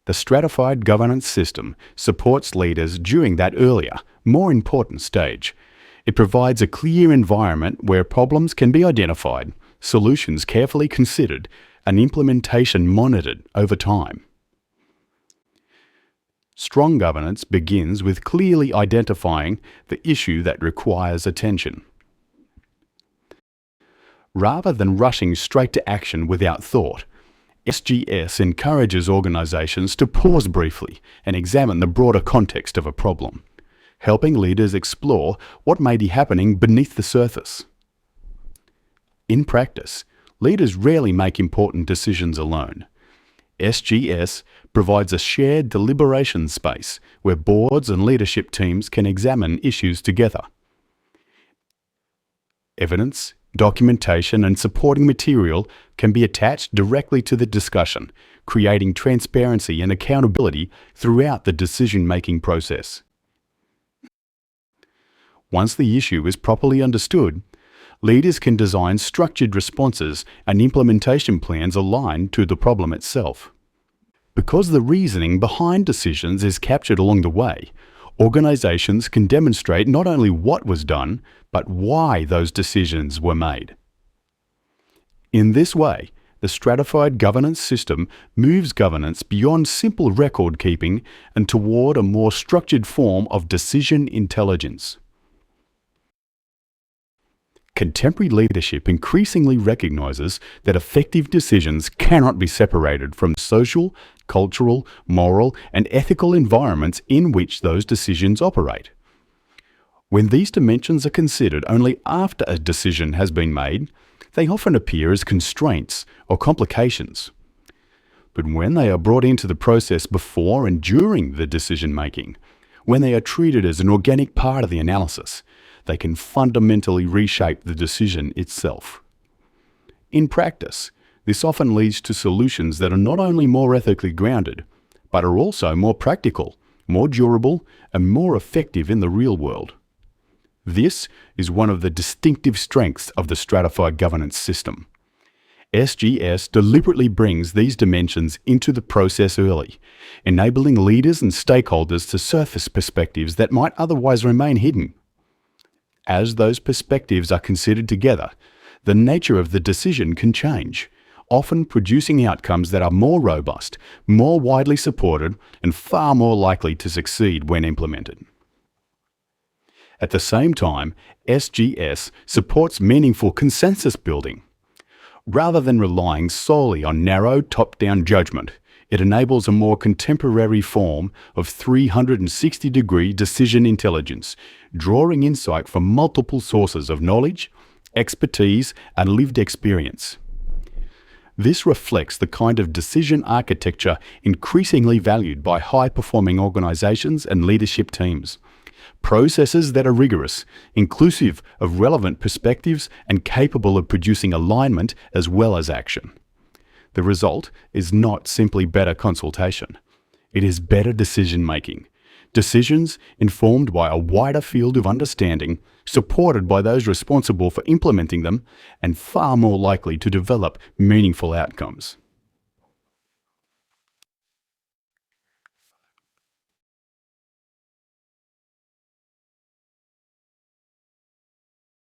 The stratified governance system supports leaders during that earlier, more important stage. It provides a clear environment where problems can be identified, solutions carefully considered, and implementation monitored over time. Strong governance begins with clearly identifying the issue that requires attention. Rather than rushing straight to action without thought, SGS encourages organisations to pause briefly and examine the broader context of a problem, helping leaders explore what may be happening beneath the surface. In practice, leaders rarely make important decisions alone. SGS provides a shared deliberation space where boards and leadership teams can examine issues together. Evidence, documentation, and supporting material can be attached directly to the discussion, creating transparency and accountability throughout the decision-making process. Once the issue is properly understood, leaders can design structured responses and implementation plans aligned to the problem itself. Because the reasoning behind decisions is captured along the way, organisations can demonstrate not only what was done, but why those decisions were made. In this way, the stratified governance system moves governance beyond simple record keeping and toward a more structured form of decision intelligence. Contemporary leadership increasingly recognises that effective decisions cannot be separated from social, cultural, moral, and ethical environments in which those decisions operate. When these dimensions are considered only after a decision has been made, they often appear as constraints or complications. But when they are brought into the process before and during the decision-making, when they are treated as an organic part of the analysis, they can fundamentally reshape the decision itself. In practice, this often leads to solutions that are not only more ethically grounded, but are also more practical, more durable, and more effective in the real world. This is one of the distinctive strengths of the stratified governance system. SGS deliberately brings these dimensions into the process early, enabling leaders and stakeholders to surface perspectives that might otherwise remain hidden. As those perspectives are considered together, the nature of the decision can change, often producing outcomes that are more robust, more widely supported, and far more likely to succeed when implemented. At the same time, SGS supports meaningful consensus building. Rather than relying solely on narrow top-down judgment, it enables a more contemporary form of 360-degree decision intelligence, drawing insight from multiple sources of knowledge, expertise, and lived experience. This reflects the kind of decision architecture increasingly valued by high-performing organisations and leadership teams. Processes that are rigorous, inclusive of relevant perspectives, and capable of producing alignment as well as action. The result is not simply better consultation. It is better decision-making. Decisions informed by a wider field of understanding, supported by those responsible for implementing them, and far more likely to develop meaningful outcomes.